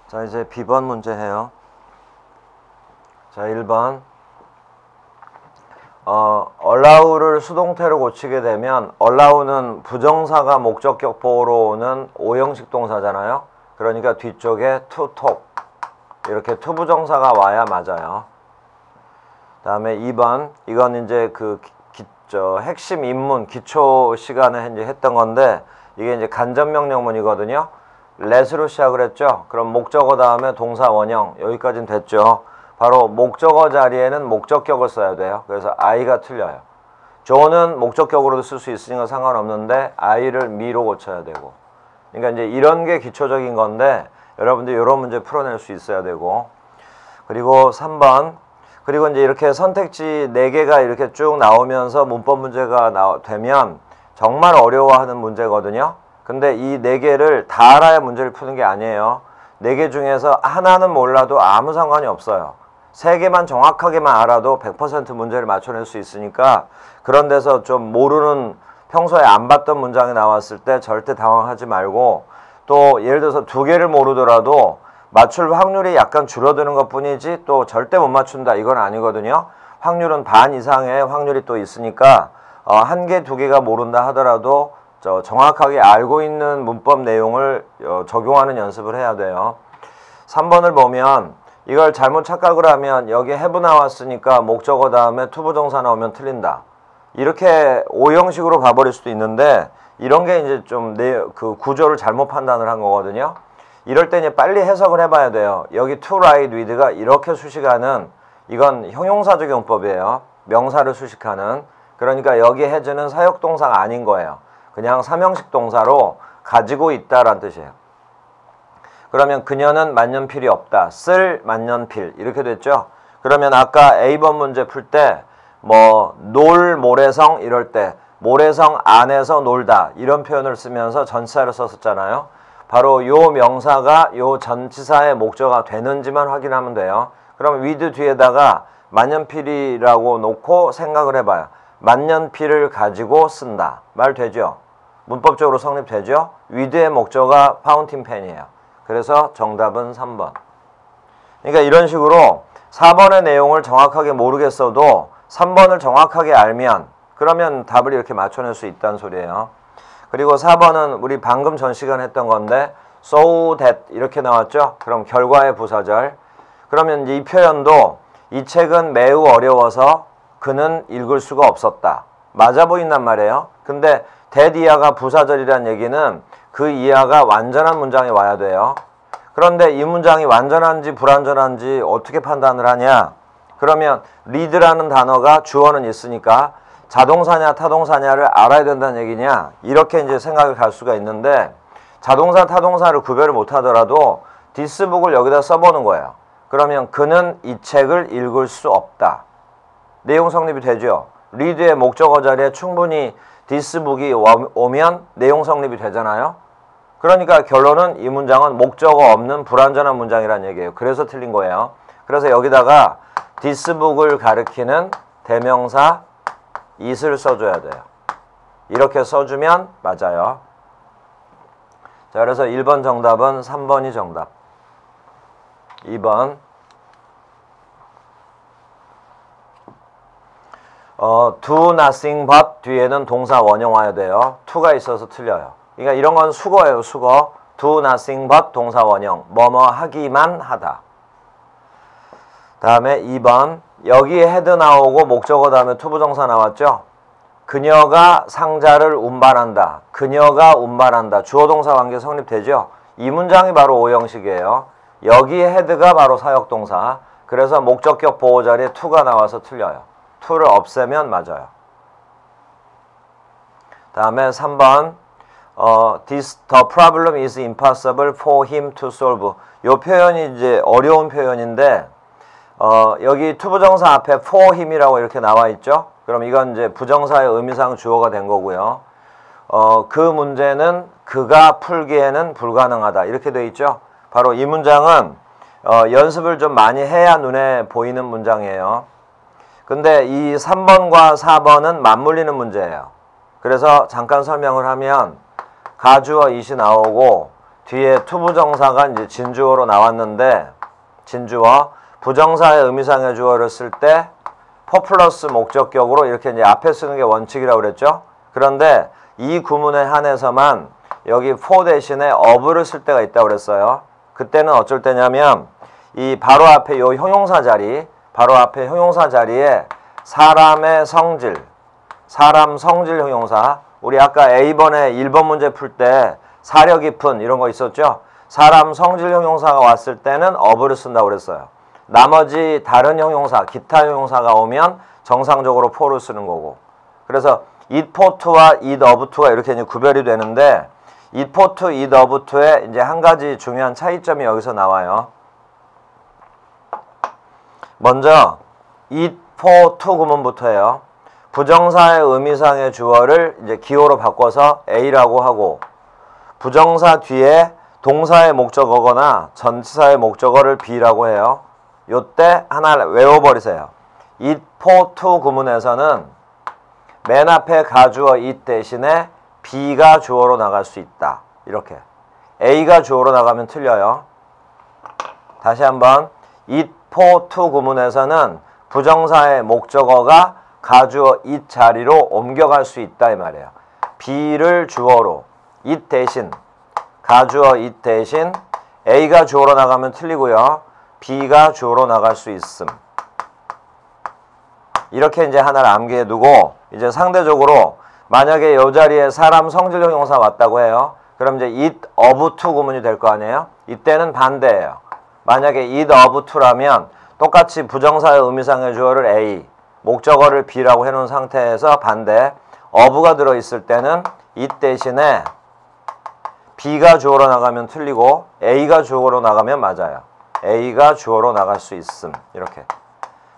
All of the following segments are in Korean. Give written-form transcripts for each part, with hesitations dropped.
자, 이제 B번 문제 해요. 자, 1번. allow를 수동태로 고치게 되면 allow는 부정사가 목적격 보호로 오는 오형식 동사잖아요. 그러니까 뒤쪽에 to talk 이렇게 to 부정사가 와야 맞아요. 다음에 2번. 이건 이제 그 핵심 입문 기초 시간에 이제 했던 건데 이게 이제 간접 명령문이거든요. let으로 시작을 했죠. 그럼 목적어 다음에 동사 원형 여기까지는 됐죠. 바로 목적어 자리에는 목적격을 써야 돼요. 그래서 I가 틀려요. Joe는 목적격으로도 쓸 수 있으니까 상관없는데 I를 me로 고쳐야 되고. 그러니까 이제 이런 게 기초적인 건데 여러분들 이런 문제 풀어낼 수 있어야 되고. 그리고 3번. 그리고 이제 이렇게 선택지 4개가 이렇게 쭉 나오면서 문법 문제가 되면 정말 어려워하는 문제거든요. 근데 이 4개를 다 알아야 문제를 푸는 게 아니에요. 4개 중에서 하나는 몰라도 아무 상관이 없어요. 3개만 정확하게만 알아도 100% 문제를 맞춰낼 수 있으니까 그런 데서 좀 모르는 평소에 안 봤던 문장이 나왔을 때 절대 당황하지 말고 또 예를 들어서 2개를 모르더라도 맞출 확률이 약간 줄어드는 것 뿐이지 또 절대 못 맞춘다 이건 아니거든요. 확률은 반 이상의 확률이 또 있으니까 1개, 2개가 모른다 하더라도 정확하게 알고 있는 문법 내용을 적용하는 연습을 해야 돼요. 3번을 보면 이걸 잘못 착각을 하면 여기 have 나왔으니까 목적어 다음에 to 부정사 나오면 틀린다. 이렇게 오형식으로 가버릴 수도 있는데 이런 게 이제 좀 그 구조를 잘못 판단을 한 거거든요. 이럴 때 이제 빨리 해석을 해봐야 돼요. 여기 to write with가 이렇게 수식하는 이건 형용사적 용법이에요. 명사를 수식하는. 그러니까 여기 has는 사역동사가 아닌 거예요. 그냥 삼형식 동사로 가지고 있다라는 뜻이에요. 그러면 그녀는 만년필이 없다. 쓸 만년필 이렇게 됐죠. 그러면 아까 A번 문제 풀 때 뭐 놀 모래성 이럴 때 모래성 안에서 놀다 이런 표현을 쓰면서 전치사를 썼었잖아요. 바로 요 명사가 요 전치사의 목적어가 되는지만 확인하면 돼요. 그럼 with 뒤에다가 만년필이라고 놓고 생각을 해봐요. 만년필을 가지고 쓴다. 말 되죠? 문법적으로 성립되죠? with의 목적어가 파운틴펜이에요. 그래서 정답은 3번. 그러니까 이런 식으로 4번의 내용을 정확하게 모르겠어도 3번을 정확하게 알면 그러면 답을 이렇게 맞춰낼 수 있다는 소리예요. 그리고 4번은 우리 방금 전 시간에 했던 건데 so that 이렇게 나왔죠? 그럼 결과의 부사절. 그러면 이제 이 표현도 이 책은 매우 어려워서 그는 읽을 수가 없었다. 맞아 보인단 말이에요. 근데 that 이하가 부사절이란 얘기는 그 이하가 완전한 문장이 와야 돼요. 그런데 이 문장이 완전한지 불완전한지 어떻게 판단을 하냐? 그러면 read라는 단어가 주어는 있으니까 자동사냐 타동사냐를 알아야 된다는 얘기냐? 이렇게 이제 생각을 갈 수가 있는데 자동사 타동사를 구별을 못 하더라도 this book을 여기다 써보는 거예요. 그러면 그는 이 책을 읽을 수 없다. 내용 성립이 되죠. read의 목적어 자리에 충분히 this book이 오면 내용 성립이 되잖아요. 그러니까 결론은 이 문장은 목적어 없는 불완전한 문장이라는 얘기예요. 그래서 틀린 거예요. 그래서 여기다가 this book을 가리키는 대명사 it을 써줘야 돼요. 이렇게 써주면 맞아요. 자, 그래서 1번 정답은 3번이 정답. 2번 do nothing but 뒤에는 동사 원형 와야 돼요. to가 있어서 틀려요. 그러니까 이런 건 수거예요. 수거. do nothing but 동사 원형. 뭐뭐 하기만 하다. 다음에 2번 여기에 head 나오고 목적어 다음에 to 부정사 나왔죠. 그녀가 상자를 운반한다. 그녀가 운반한다. 주어 동사 관계 성립되죠. 이 문장이 바로 오형식이에요. 여기에 head가 바로 사역동사. 그래서 목적격 보호 자리에 to가 나와서 틀려요. to를 없애면 맞아요. 다음에 3번 the problem is impossible for him to solve. 이 표현이 이제 어려운 표현인데 여기 to 부정사 앞에 for him이라고 이렇게 나와 있죠. 그럼 이건 이제 부정사의 의미상 주어가 된 거고요. 그 문제는 그가 풀기에는 불가능하다. 이렇게 돼 있죠. 바로 이 문장은 연습을 좀 많이 해야 눈에 보이는 문장이에요. 근데 이 3번과 4번은 맞물리는 문제예요. 그래서 잠깐 설명을 하면 가주어 it이 나오고 뒤에 투부정사가 이제 진주어로 나왔는데 진주어 부정사의 의미상의 주어를 쓸 때 포 플러스 목적격으로 이렇게 이제 앞에 쓰는 게 원칙이라고 그랬죠. 그런데 이 구문에 한해서만 여기 for 대신에 of를 쓸 때가 있다고 그랬어요. 그때는 어쩔 때냐면 이 바로 앞에 요 형용사 자리, 바로 앞에 형용사 자리에 사람의 성질, 사람 성질 형용사, 우리 아까 A번에 1번 문제 풀 때 사려 깊은 이런 거 있었죠. 사람 성질 형용사가 왔을 때는 of를 쓴다고 그랬어요. 나머지 다른 형용사, 기타 형용사가 오면 정상적으로 for를 쓰는 거고. 그래서 it for to와 it of to가 이렇게 이제 구별이 되는데 it for to, it of to의 이제 한 가지 중요한 차이점이 여기서 나와요. 먼저 it for to 구문부터예요. 부정사의 의미상의 주어를 이제 기호로 바꿔서 A라고 하고 부정사 뒤에 동사의 목적어거나 전치사의 목적어를 B라고 해요. 요때 하나 외워버리세요. it for to 구문에서는 맨 앞에 가주어 it 대신에 B가 주어로 나갈 수 있다. 이렇게. A가 주어로 나가면 틀려요. 다시 한번 it for to 구문에서는 부정사의 목적어가 가주어 it 자리로 옮겨갈 수 있다 이 말이에요. B를 주어로 it 대신 가주어 it 대신 A가 주어로 나가면 틀리고요. B가 주어로 나갈 수 있음. 이렇게 이제 하나를 암기해 두고 이제 상대적으로 만약에 이 자리에 사람 성질 형용사 왔다고 해요. 그럼 이제 it of to 구문이 될 거 아니에요? 이때는 반대예요. 만약에 it of to라면 똑같이 부정사의 의미상의 주어를 A, 목적어를 B라고 해놓은 상태에서 반대 of가 들어있을 때는 it 대신에 B가 주어로 나가면 틀리고 A가 주어로 나가면 맞아요. A가 주어로 나갈 수 있음. 이렇게.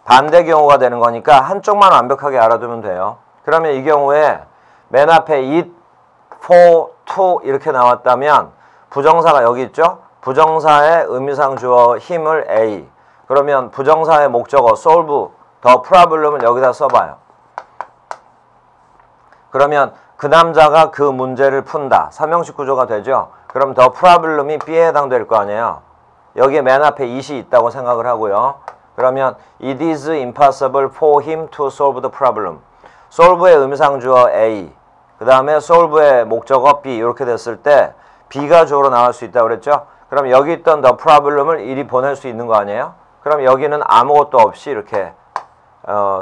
반대 경우가 되는 거니까 한쪽만 완벽하게 알아두면 돼요. 그러면 이 경우에 맨 앞에 it for to 이렇게 나왔다면 부정사가 여기 있죠? 부정사의 의미상 주어 힘을 A. 그러면 부정사의 목적어 solve the problem을 여기다 써봐요. 그러면 그 남자가 그 문제를 푼다. 삼형식 구조가 되죠? 그럼 the problem이 B에 해당될 거 아니에요? 여기에 맨 앞에 it이 있다고 생각을 하고요. 그러면 it is impossible for him to solve the problem. solve의 의미상 주어 A, 그 다음에 solve의 목적어 B 이렇게 됐을 때 B가 주어로 나올 수 있다고 그랬죠? 그럼 여기 있던 the problem을 이리 보낼 수 있는 거 아니에요? 그럼 여기는 아무것도 없이 이렇게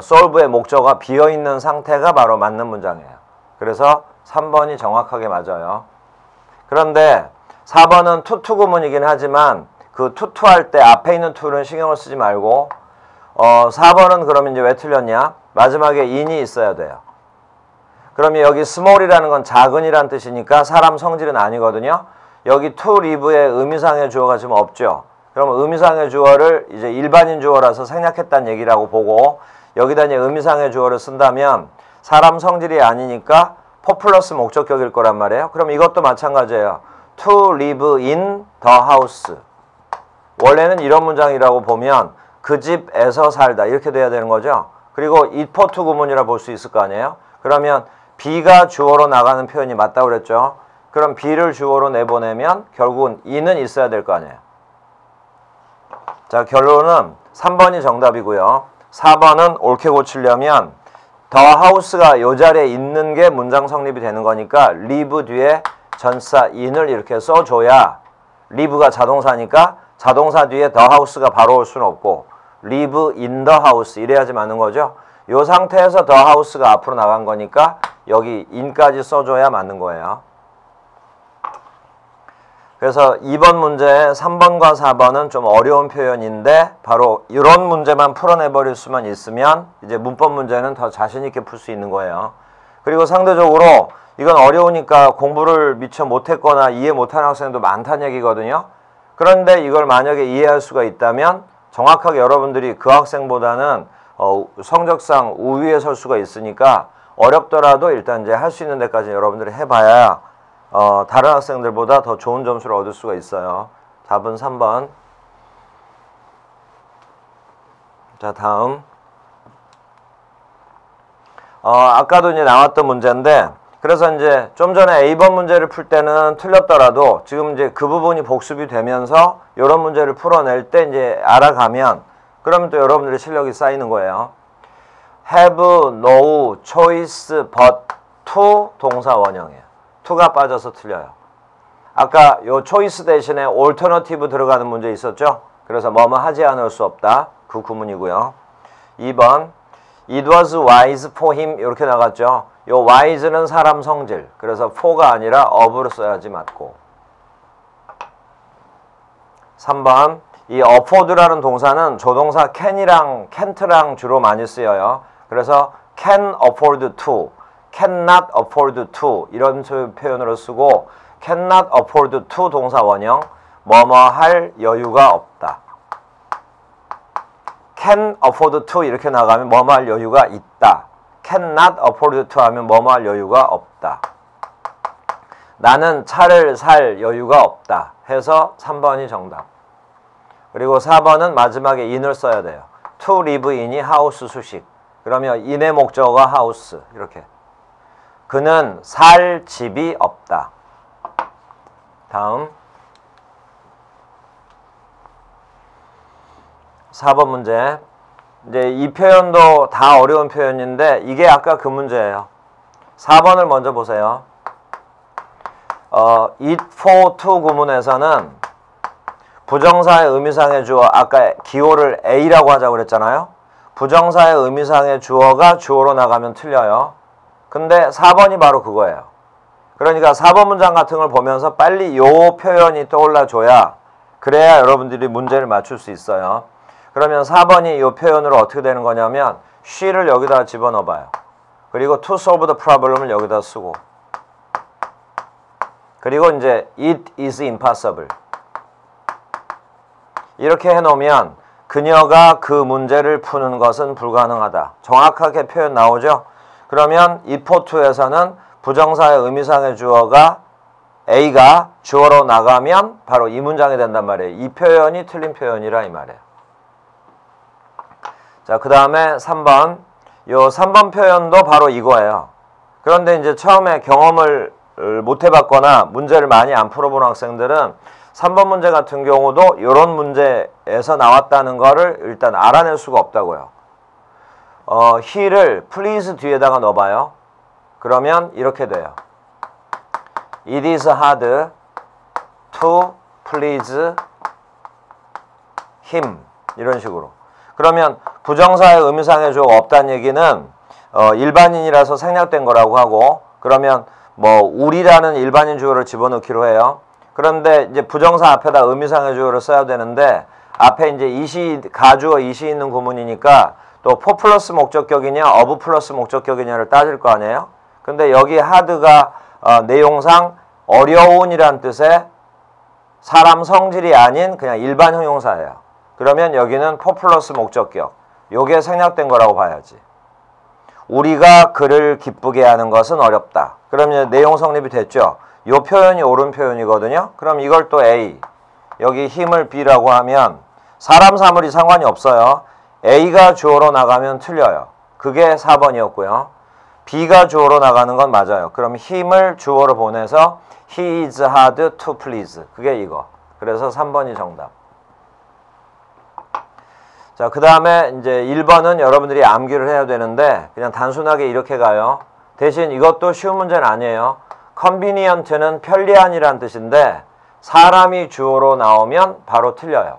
solve의 목적어가 비어있는 상태가 바로 맞는 문장이에요. 그래서 3번이 정확하게 맞아요. 그런데 4번은 투투 구문이긴 하지만 그 투투 할 때 앞에 있는 투는 신경을 쓰지 말고 4번은 그러면 이제 왜 틀렸냐? 마지막에 in이 있어야 돼요. 그러면 여기 small이라는 건 작은이란 뜻이니까 사람 성질은 아니거든요. 여기 to live의 의미상의 주어가 지금 없죠. 그러면 의미상의 주어를 이제 일반인 주어라서 생략했다는 얘기라고 보고 여기다 이제 의미상의 주어를 쓴다면 사람 성질이 아니니까 for 플러스 목적격일 거란 말이에요. 그럼 이것도 마찬가지예요. to live in the house. 원래는 이런 문장이라고 보면 그 집에서 살다 이렇게 돼야 되는 거죠. 그리고 it for to 구문이라 볼 수 있을 거 아니에요. 그러면 B가 주어로 나가는 표현이 맞다고 그랬죠. 그럼 B를 주어로 내보내면 결국은 in은 있어야 될 거 아니에요. 자, 결론은 3번이 정답이고요. 4번은 옳게 고치려면 the house가 이 자리에 있는 게 문장 성립이 되는 거니까 live 뒤에 전치사 in을 이렇게 써줘야 live가 자동사니까 자동사 뒤에 the house가 바로 올 수는 없고 live in the house 이래야지 맞는 거죠. 이 상태에서 the house가 앞으로 나간 거니까 여기 in까지 써줘야 맞는 거예요. 그래서 2번 문제 3번과 4번은 좀 어려운 표현인데 바로 이런 문제만 풀어내버릴 수만 있으면 이제 문법 문제는 더 자신 있게 풀 수 있는 거예요. 그리고 상대적으로 이건 어려우니까 공부를 미처 못했거나 이해 못하는 학생도 많다는 얘기거든요. 그런데 이걸 만약에 이해할 수가 있다면 정확하게 여러분들이 그 학생보다는 성적상 우위에 설 수가 있으니까 어렵더라도 일단 이제 할 수 있는 데까지 여러분들이 해봐야 다른 학생들보다 더 좋은 점수를 얻을 수가 있어요. 답은 3번. 자, 다음. 아까도 이제 나왔던 문제인데 그래서 이제 좀 전에 A번 문제를 풀 때는 틀렸더라도 지금 이제 그 부분이 복습이 되면서 이런 문제를 풀어낼 때 이제 알아가면 그러면 또 여러분들의 실력이 쌓이는 거예요. have no choice but to 동사 원형이에요. to가 빠져서 틀려요. 아까 요 choice 대신에 alternative 들어가는 문제 있었죠? 그래서 뭐뭐 하지 않을 수 없다. 그 구문이고요. 2번 It was wise for him 이렇게 나갔죠. 요 wise는 사람 성질. 그래서 for가 아니라 of를 써야지 맞고. 3번 이 afford라는 동사는 조동사 can이랑 can't랑 주로 많이 쓰여요. 그래서 can afford to, cannot afford to 이런 표현으로 쓰고 cannot afford to 동사 원형 뭐뭐 할 여유가 없다. can afford to 이렇게 나가면 뭐뭐 할 여유가 있다. cannot afford to 하면 뭐뭐 할 여유가 없다. 나는 차를 살 여유가 없다 해서 3번이 정답. 그리고 4번은 마지막에 in을 써야 돼요. to live in이 house 수식. 그러면 in의 목적어가 house 이렇게. 그는 살 집이 없다. 다음 4번 문제. 이제 이 표현도 다 어려운 표현인데 이게 아까 그 문제예요. 4번을 먼저 보세요. it for to 구문에서는 부정사의 의미상의 주어 아까 기호를 A라고 하자고 그랬잖아요. 부정사의 의미상의 주어가 주어로 나가면 틀려요. 근데 4번이 바로 그거예요. 그러니까 4번 문장 같은 걸 보면서 빨리 요 표현이 떠올라 줘야 그래야 여러분들이 문제를 맞출 수 있어요. 그러면 4번이 요 표현으로 어떻게 되는 거냐면 she를 여기다 집어넣어 봐요. 그리고 to solve the problem을 여기다 쓰고 그리고 이제 it is impossible 이렇게 해놓으면 그녀가 그 문제를 푸는 것은 불가능하다. 정확하게 표현 나오죠? 그러면 if for to에서는 부정사의 의미상의 주어가 A가 주어로 나가면 바로 이 문장이 된단 말이에요. 이 표현이 틀린 표현이라 이 말이에요. 자, 그 다음에 3번. 요 3번 표현도 바로 이거예요. 그런데 이제 처음에 경험을 못 해봤거나 문제를 많이 안 풀어본 학생들은 3번 문제 같은 경우도 이런 문제에서 나왔다는 거를 일단 알아낼 수가 없다고요. he를 please 뒤에다가 넣어봐요. 그러면 이렇게 돼요. It is hard to please him 이런 식으로. 그러면 부정사의 의미상의 주어가 없다는 얘기는 일반인이라서 생략된 거라고 하고 그러면 뭐 우리라는 일반인 주어를 집어넣기로 해요. 그런데 이제 부정사 앞에다 의미상의 주어를 써야 되는데 앞에 이제 이시 가주어 이시 있는 구문이니까 또 for 플러스 목적격이냐 of 플러스 목적격이냐를 따질 거 아니에요. 근데 여기 hard가 내용상 어려운이란 뜻의 사람 성질이 아닌 그냥 일반 형용사예요. 그러면 여기는 for 플러스 목적격 요게 생략된 거라고 봐야지. 우리가 그를 기쁘게 하는 것은 어렵다. 그러면 내용 성립이 됐죠. 요 표현이 옳은 표현이거든요. 그럼 이걸 또 A 여기 힘을 B라고 하면 사람 사물이 상관이 없어요. A가 주어로 나가면 틀려요. 그게 4번이었고요. B가 주어로 나가는 건 맞아요. 그럼 힘을 주어로 보내서 He is hard to please. 그게 이거. 그래서 3번이 정답. 자, 그 다음에 이제 1번은 여러분들이 암기를 해야 되는데 그냥 단순하게 이렇게 가요. 대신 이것도 쉬운 문제는 아니에요. convenient는 편리한이란 뜻인데 사람이 주어로 나오면 바로 틀려요.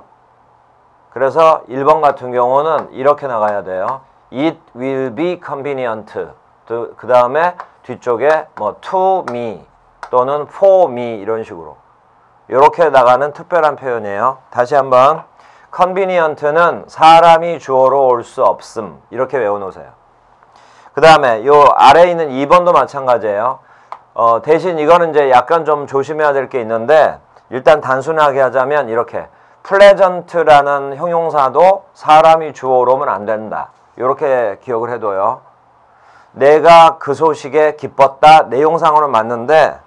그래서 1번 같은 경우는 이렇게 나가야 돼요. It will be convenient. 그 다음에 뒤쪽에 뭐 to me 또는 for me 이런 식으로 이렇게 나가는 특별한 표현이에요. 다시 한번 convenient는 사람이 주어로 올 수 없음 이렇게 외워놓으세요. 그 다음에 요 아래에 있는 2번도 마찬가지예요. 대신 이거는 이제 약간 좀 조심해야 될 게 있는데 일단 단순하게 하자면 이렇게 pleasant라는 형용사도 사람이 주어로 오면 안 된다. 이렇게 기억을 해둬요. 내가 그 소식에 기뻤다. 내용상으로는 맞는데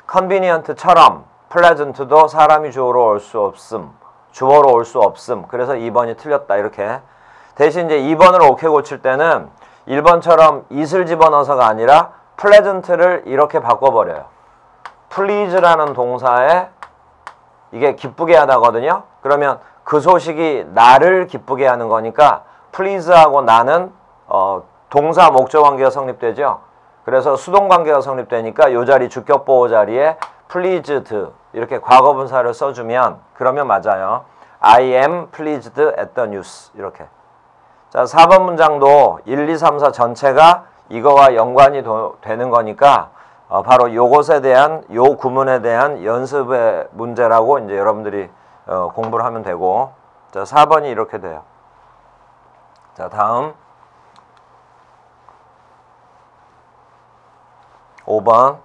convenient처럼 pleasant도 사람이 주어로 올 수 없음. 주어로 올 수 없음. 그래서 2번이 틀렸다. 이렇게. 대신 이제 2번을 오케이 고칠 때는 1번처럼 it을 집어넣어서가 아니라 pleasant를 이렇게 바꿔버려요. please라는 동사에 이게 기쁘게 하다거든요. 그러면 그 소식이 나를 기쁘게 하는 거니까 please하고 나는 동사 목적 관계가 성립되죠. 그래서 수동 관계가 성립되니까 이 자리 주격 보호 자리에 pleased 이렇게 과거분사를 써주면 그러면 맞아요. I am pleased at the news 이렇게. 자, 4번 문장도 1, 2, 3, 4 전체가 이거와 연관이 되는 거니까 바로 요것에 대한 요 구문에 대한 연습의 문제라고 이제 여러분들이 공부를 하면 되고. 자, 4번이 이렇게 돼요. 자, 다음 5번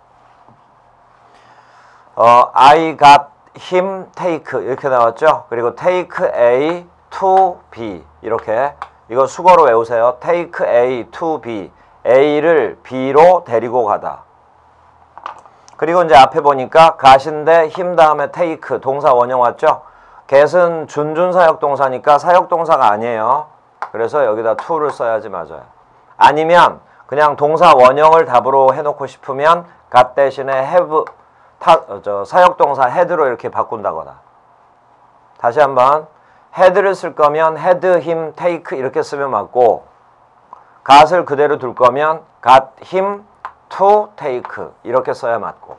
I got him take 이렇게 나왔죠. 그리고 take A to B 이렇게 이거 수거로 외우세요. take A to B A를 B로 데리고 가다. 그리고 이제 앞에 보니까 got인데 him 다음에 take 동사 원형 왔죠. get은 준준사역 동사니까 사역 동사가 아니에요. 그래서 여기다 to를 써야지 맞아요. 아니면 그냥 동사 원형을 답으로 해놓고 싶으면 got 대신에 have 사역동사 had로 이렇게 바꾼다거나. 다시 한번 had를 쓸 거면 had him take 이렇게 쓰면 맞고 got을 그대로 둘 거면 got him to take 이렇게 써야 맞고.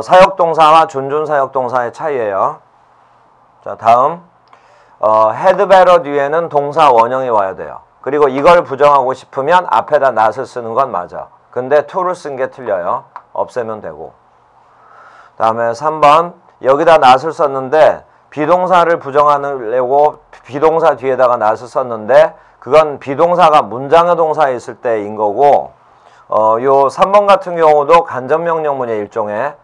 사역동사와 준준사역동사의 차이예요. 자, 다음 had better 뒤에는 동사 원형이 와야 돼요. 그리고 이걸 부정하고 싶으면 앞에다 not을 쓰는 건 맞아. 근데 to를 쓴 게 틀려요. 없애면 되고. 다음에 3번 여기다 not을 썼는데 비동사를 부정하려고 비동사 뒤에다가 not을 썼는데 그건 비동사가 문장의 동사에 있을 때인 거고 요 3번 같은 경우도 간접명령문의 일종의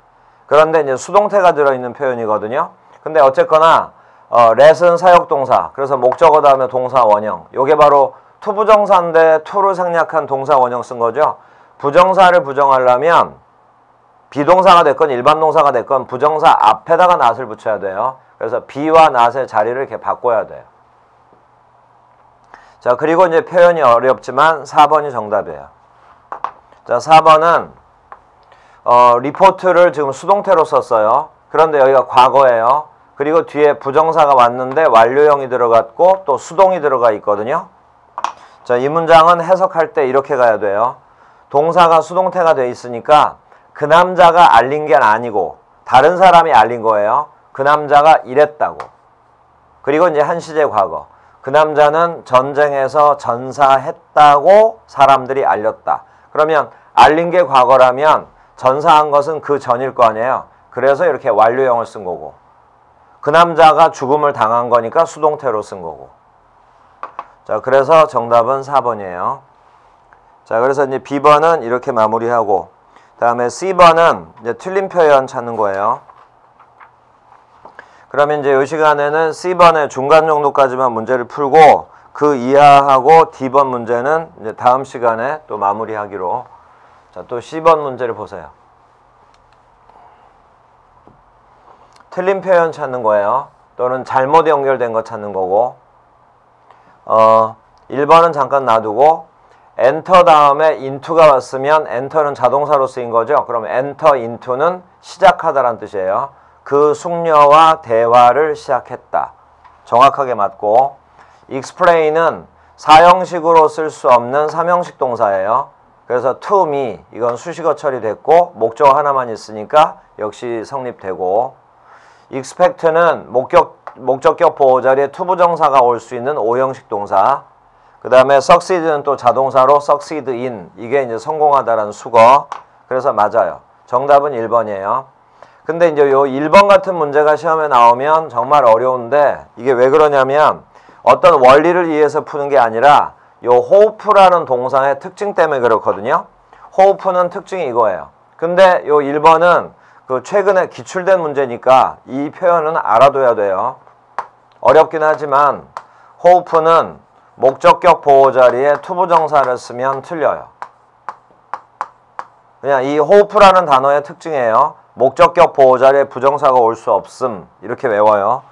그런데 이제 수동태가 들어있는 표현이거든요. 근데 어쨌거나 let은 사역동사 그래서 목적어 다음에 동사 원형 요게 바로 투부정사인데 to를 생략한 동사 원형 쓴 거죠. 부정사를 부정하려면 비동사가 됐건 일반 동사가 됐건 부정사 앞에다가 not을 붙여야 돼요. 그래서 be와 not의 자리를 이렇게 바꿔야 돼요. 자, 그리고 이제 표현이 어렵지만 4번이 정답이에요. 자, 4번은 리포트를 지금 수동태로 썼어요. 그런데 여기가 과거예요. 그리고 뒤에 부정사가 왔는데 완료형이 들어갔고 또 수동이 들어가 있거든요. 자, 이 문장은 해석할 때 이렇게 가야 돼요. 동사가 수동태가 돼 있으니까 그 남자가 알린 게 아니고 다른 사람이 알린 거예요. 그 남자가 이랬다고. 그리고 이제 한시제 과거. 그 남자는 전쟁에서 전사했다고 사람들이 알렸다. 그러면 알린 게 과거라면 전사한 것은 그 전일 거 아니에요. 그래서 이렇게 완료형을 쓴 거고. 그 남자가 죽음을 당한 거니까 수동태로 쓴 거고. 자, 그래서 정답은 4번이에요. 자, 그래서 이제 B번은 이렇게 마무리하고 다음에 C번은 이제 틀린 표현 찾는 거예요. 그러면 이제 이 시간에는 C번의 중간 정도까지만 문제를 풀고 그 이하하고 D번 문제는 이제 다음 시간에 또 마무리하기로. 자, 또 C번 문제를 보세요. 틀린 표현 찾는 거예요. 또는 잘못 연결된 거 찾는 거고 1번은 잠깐 놔두고 enter 다음에 into가 왔으면 enter는 자동사로 쓰인 거죠. 그럼 enter into는 시작하다라는 뜻이에요. 그 숙녀와 대화를 시작했다. 정확하게 맞고 explain은 사형식으로 쓸 수 없는 삼형식 동사예요. 그래서 to me 이건 수식어 처리됐고 목적어 하나만 있으니까 역시 성립되고 expect는 목적격 보호 자리에 투부정사가 올 수 있는 오형식 동사. 그 다음에 succeed는 또 자동사로 succeed in 이게 이제 성공하다라는 수거. 그래서 맞아요. 정답은 1번이에요. 근데 이제 요 1번 같은 문제가 시험에 나오면 정말 어려운데 이게 왜 그러냐면 어떤 원리를 이해해서 푸는 게 아니라 요 hope라는 동사의 특징 때문에 그렇거든요. hope는 특징이 이거예요. 근데 요 1번은 그 최근에 기출된 문제니까 이 표현은 알아둬야 돼요. 어렵긴 하지만 hope는 목적격 보호 자리에 투부정사를 쓰면 틀려요. 그냥 이 hope라는 단어의 특징이에요. 목적격 보호 자리에 부정사가 올 수 없음 이렇게 외워요.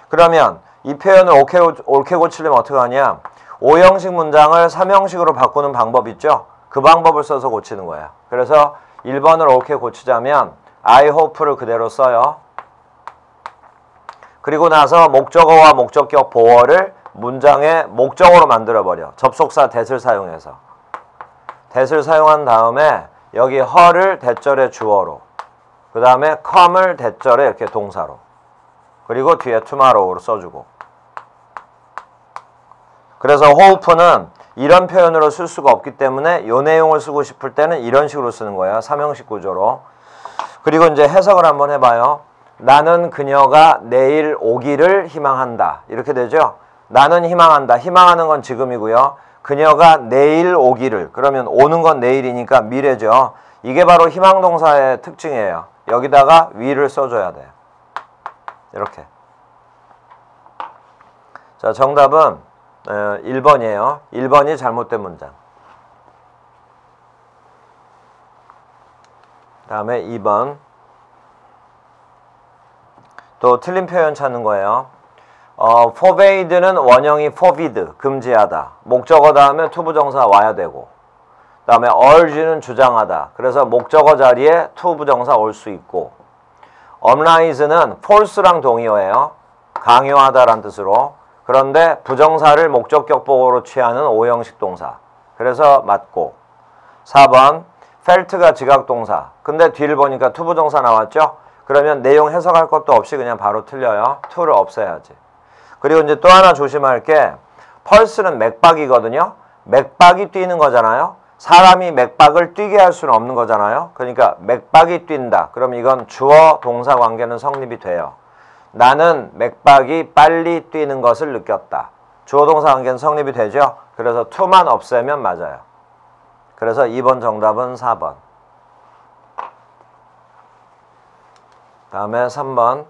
그러면 이 표현을 옳게 고치려면 어떻게 하냐? 5형식 문장을 3형식으로 바꾸는 방법 있죠? 그 방법을 써서 고치는 거예요. 그래서 1번을 옳게 고치자면 I hope를 그대로 써요. 그리고 나서 목적어와 목적격 보어를 문장의 목적어로 만들어버려. 접속사 that을 사용해서. that을 사용한 다음에 여기 her를 대절의 주어로, 그 다음에 come을 대절의 이렇게 동사로, 그리고 뒤에 tomorrow로 써주고. 그래서 hope는 이런 표현으로 쓸 수가 없기 때문에 이 내용을 쓰고 싶을 때는 이런 식으로 쓰는 거예요. 3형식 구조로. 그리고 이제 해석을 한번 해봐요. 나는 그녀가 내일 오기를 희망한다. 이렇게 되죠. 나는 희망한다. 희망하는 건 지금이고요. 그녀가 내일 오기를. 그러면 오는 건 내일이니까 미래죠. 이게 바로 희망동사의 특징이에요. 여기다가 will을 써줘야 돼요. 이렇게. 자, 정답은 1번이에요. 1번이 잘못된 문장. 다음에 2번. 또 틀린 표현 찾는 거예요. forbide는 원형이 forbid, 금지하다. 목적어 다음에 투부정사 와야 되고. 다음에 urge는 주장하다. 그래서 목적어 자리에 투부정사 올 수 있고. oblige는 force랑 동의어예요. 강요하다라는 뜻으로. 그런데 부정사를 목적격 보호로 취하는 5형식 동사. 그래서 맞고. 4번 felt가 지각동사. 근데 뒤를 보니까 투부정사 나왔죠? 그러면 내용 해석할 것도 없이 그냥 바로 틀려요. to를 없애야지. 그리고 이제 또 하나 조심할 게 pulse는 맥박이거든요. 맥박이 뛰는 거잖아요. 사람이 맥박을 뛰게 할 수는 없는 거잖아요. 그러니까 맥박이 뛴다. 그럼 이건 주어 동사 관계는 성립이 돼요. 나는 맥박이 빨리 뛰는 것을 느꼈다. 주어 동사 관계는 성립이 되죠. 그래서 to만 없애면 맞아요. 그래서 2번 정답은 4번. 다음에 3번.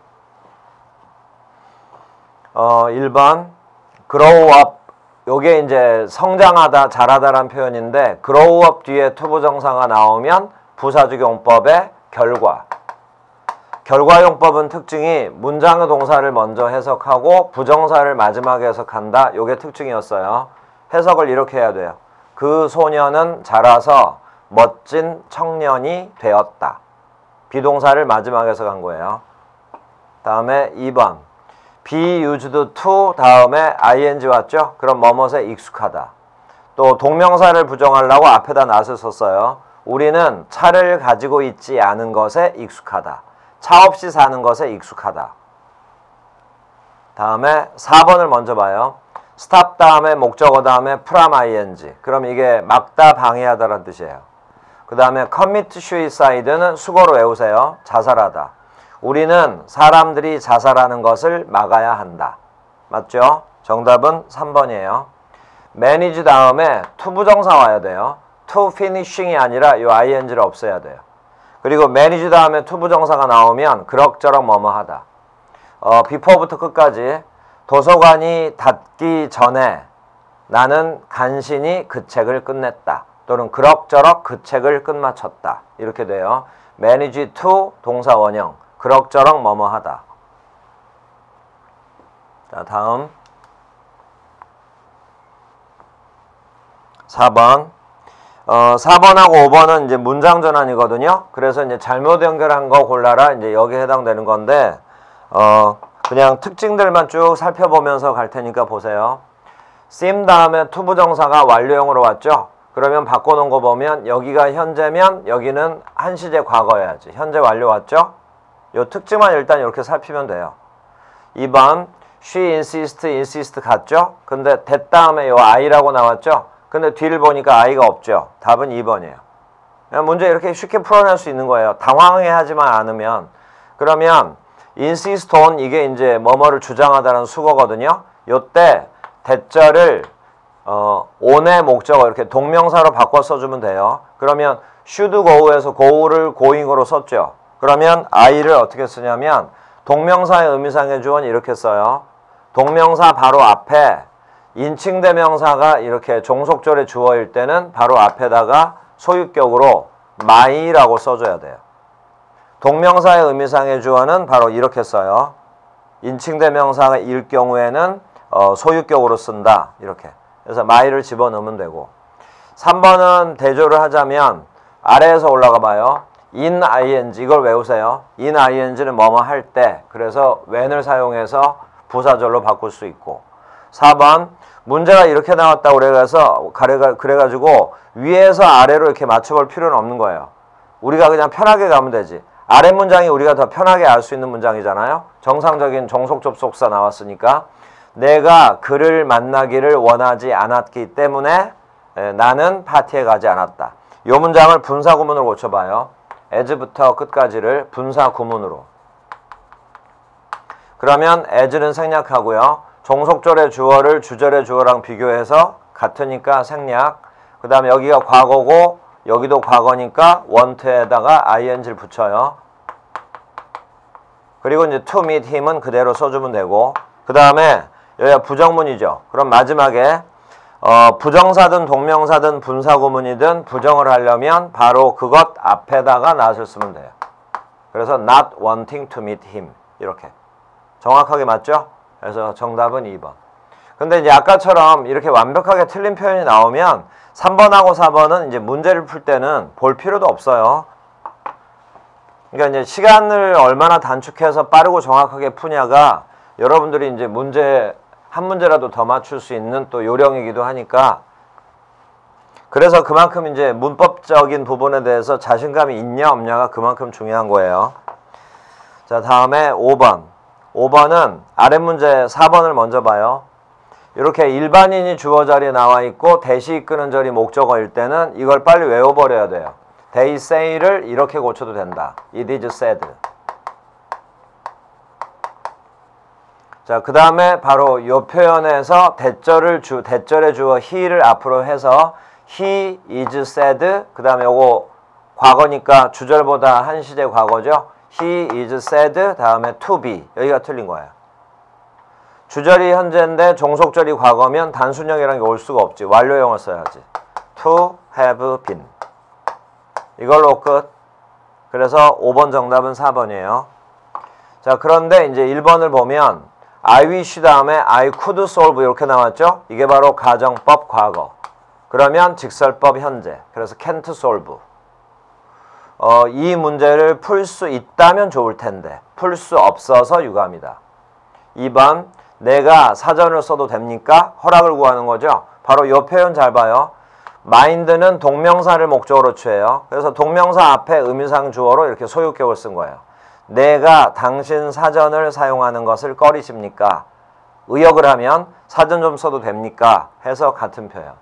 1번 grow up. 요게 이제 성장하다, 자라다라는 표현인데 grow up 뒤에 투부정사가 나오면 부사적용법의 결과. 결과용법은 특징이 문장의 동사를 먼저 해석하고 부정사를 마지막에 해석한다. 요게 특징이었어요. 해석을 이렇게 해야 돼요. 그 소년은 자라서 멋진 청년이 되었다. 비동사를 마지막에 해석한 거예요. 다음에 2번. be used to 다음에 ing 왔죠? 그럼 뭐뭇에 익숙하다. 또 동명사를 부정하려고 앞에다 not을 썼어요. 우리는 차를 가지고 있지 않은 것에 익숙하다. 차 없이 사는 것에 익숙하다. 다음에 4번을 먼저 봐요. stop 다음에 목적어 다음에 from ing. 그럼 이게 막다, 방해하다라는 뜻이에요. 그 다음에 commit suicide는 수고로 외우세요. 자살하다. 우리는 사람들이 자살하는 것을 막아야 한다. 맞죠? 정답은 3번이에요. manage 다음에 투부정사 와야 돼요. to finishing이 아니라 이 ing를 없애야 돼요. 그리고 manage 다음에 투부정사가 나오면 그럭저럭 뭐뭐 하다. before부터 끝까지 도서관이 닫기 전에 나는 간신히 그 책을 끝냈다. 또는 그럭저럭 그 책을 끝마쳤다. 이렇게 돼요. manage to 동사 원형. 그럭저럭 뭐뭐 하다. 자, 다음 4번. 4번하고 5번은 이제 문장 전환이거든요. 그래서 이제 잘못 연결한 거 골라라. 이제 여기에 해당되는 건데, 그냥 특징들만 쭉 살펴보면서 갈 테니까 보세요. seem 다음에 투부정사가 완료형으로 왔죠. 그러면 바꿔놓은 거 보면 여기가 현재면 여기는 한시제 과거여야지. 현재 완료 왔죠? 요 특징만 일단 이렇게 살피면 돼요. 2번 she insist 같죠? 근데 that 다음에 요 I라고 나왔죠? 근데 뒤를 보니까 I가 없죠? 답은 2번이에요. 문제 이렇게 쉽게 풀어낼 수 있는 거예요. 당황해하지만 않으면. 그러면 insist on 이게 이제 뭐뭐를 주장하다는 수거거든요. 요때 대절을 on의 목적어 이렇게 동명사로 바꿔 써주면 돼요. 그러면 should go에서 go를 going으로 썼죠. 그러면 I를 어떻게 쓰냐면 동명사의 의미상의 주어는 이렇게 써요. 동명사 바로 앞에 인칭대명사가 이렇게 종속절의 주어일 때는 바로 앞에다가 소유격으로 my라고 써줘야 돼요. 동명사의 의미상의 주어는 바로 이렇게 써요. 인칭대명사일 경우에는 소유격으로 쓴다. 이렇게. 그래서 my를 집어넣으면 되고 3번은 대조를 하자면 아래에서 올라가 봐요. in ing 이걸 외우세요. in ing는 뭐뭐 할 때 그래서 when을 사용해서 부사절로 바꿀 수 있고 4번 문제가 이렇게 나왔다고 그래가지고 위에서 아래로 이렇게 맞춰볼 필요는 없는 거예요. 우리가 그냥 편하게 가면 되지. 아래 문장이 우리가 더 편하게 알 수 있는 문장이잖아요. 정상적인 종속 접속사 나왔으니까 내가 그를 만나기를 원하지 않았기 때문에 나는 파티에 가지 않았다. 이 문장을 분사구문으로 고쳐봐요. as부터 끝까지를 분사구문으로. 그러면 as는 생략하고요. 종속절의 주어를 주절의 주어랑 비교해서 같으니까 생략. 그 다음에 여기가 과거고 여기도 과거니까 want에다가 ing를 붙여요. 그리고 이제 to meet him은 그대로 써주면 되고 그 다음에 여기가 부정문이죠. 그럼 마지막에 부정사든 동명사든 분사구문이든 부정을 하려면 바로 그것 앞에다가 not을 쓰면 돼요. 그래서 not wanting to meet him 이렇게 정확하게 맞죠? 그래서 정답은 2번. 근데 이제 아까처럼 이렇게 완벽하게 틀린 표현이 나오면 3번하고 4번은 이제 문제를 풀 때는 볼 필요도 없어요. 그러니까 이제 시간을 얼마나 단축해서 빠르고 정확하게 푸냐가 여러분들이 이제 한 문제라도 더 맞출 수 있는 또 요령이기도 하니까 그래서 그만큼 이제 문법적인 부분에 대해서 자신감이 있냐 없냐가 그만큼 중요한 거예요. 자, 다음에 5번. 5번은 아래 문제 4번을 먼저 봐요. 이렇게 일반인이 주어 자리에 나와 있고 대시 이끄는 절이 목적어일 때는 이걸 빨리 외워버려야 돼요. They say를 이렇게 고쳐도 된다. It is said. 자, 그 다음에 바로 이 표현에서 대절의 주어 he를 앞으로 해서 he is said. 그 다음에 요거 과거니까 주절보다 한 시제 과거죠. He is said 다음에 to be. 여기가 틀린 거예요. 주절이 현재인데 종속절이 과거면 단순형이라는 게 올 수가 없지. 완료형을 써야지. To have been. 이걸로 끝. 그래서 5번 정답은 4번이에요. 자, 그런데 이제 1번을 보면 I wish 다음에 I could solve 이렇게 나왔죠? 이게 바로 가정법 과거. 그러면 직설법 현재. 그래서 can't solve. 이 문제를 풀 수 있다면 좋을 텐데 풀 수 없어서 유감이다. 2번 내가 사전을 써도 됩니까? 허락을 구하는 거죠. 바로 이 표현 잘 봐요. mind는 동명사를 목적으로 취해요. 그래서 동명사 앞에 의미상 주어로 이렇게 소유격을 쓴 거예요. 내가 당신 사전을 사용하는 것을 꺼리십니까? 의역을 하면 사전 좀 써도 됩니까? 해서 같은 표현.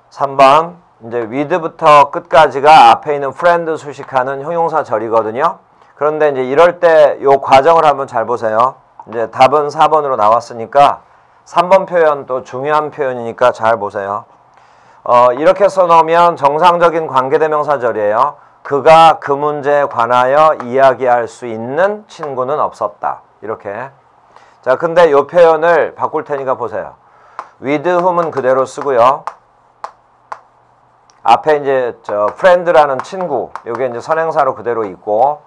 3번 이제 with부터 끝까지가 앞에 있는 friend 수식하는 형용사 절이거든요. 그런데 이제 이럴 때 요 과정을 한번 잘 보세요. 이제 답은 4번으로 나왔으니까 3번 표현 또 중요한 표현이니까 잘 보세요. 이렇게 써놓으면 정상적인 관계대명사절이에요. 그가 그 문제에 관하여 이야기할 수 있는 친구는 없었다. 이렇게. 자, 근데 이 표현을 바꿀 테니까 보세요. with whom은 그대로 쓰고요. 앞에 이제 friend라는 친구, 요게 이제 선행사로 그대로 있고,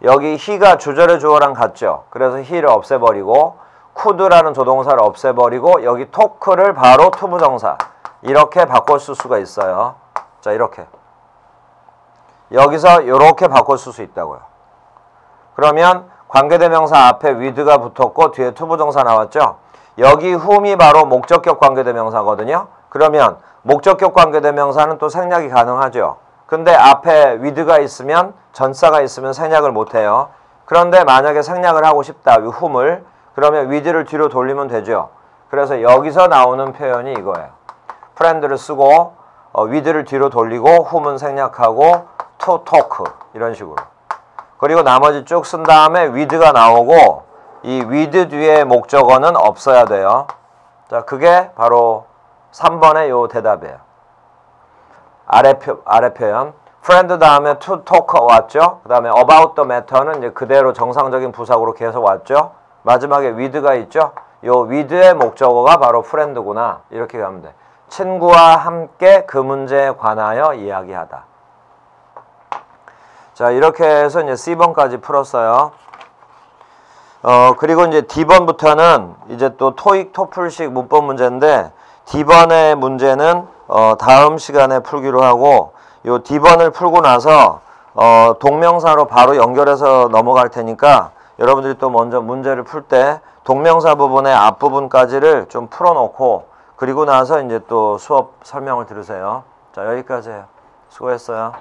여기 he가 주절의 주어랑 같죠. 그래서 he를 없애버리고, could라는 조동사를 없애버리고, 여기 talk를 바로 투부정사 이렇게 바꿔 쓸 수가 있어요. 자, 이렇게. 여기서 이렇게 바꿔 쓸 수 있다고요. 그러면 관계대명사 앞에 with가 붙었고 뒤에 투부정사 나왔죠. 여기 whom이 바로 목적격 관계대명사거든요. 그러면 목적격 관계대명사는 또 생략이 가능하죠. 근데 앞에 with가 있으면 전사가 있으면 생략을 못해요. 그런데 만약에 생략을 하고 싶다, 이 whom을, 그러면 with를 뒤로 돌리면 되죠. 그래서 여기서 나오는 표현이 이거예요. friend를 쓰고 with를 뒤로 돌리고 whom은 생략하고 to talk 이런 식으로. 그리고 나머지 쭉 쓴 다음에 with가 나오고 이 with 뒤에 목적어는 없어야 돼요. 자, 그게 바로 3번의 요 대답이에요. 아래 표현. friend 다음에 to talk 왔죠. 그 다음에 about the matter는 이제 그대로 정상적인 부사구로 계속 왔죠. 마지막에 with가 있죠. 요 with의 목적어가 바로 friend구나. 이렇게 가면 돼. 친구와 함께 그 문제에 관하여 이야기하다. 자, 이렇게 해서 이제 C번까지 풀었어요. 그리고 이제 D번부터는 이제 또 토익 토플식 문법 문제인데 D번의 문제는 다음 시간에 풀기로 하고 요 D번을 풀고 나서 동명사로 바로 연결해서 넘어갈 테니까 여러분들이 또 먼저 문제를 풀 때 동명사 부분의 앞부분까지를 좀 풀어놓고 그리고 나서 이제 또 수업 설명을 들으세요. 자, 여기까지예요. 수고했어요.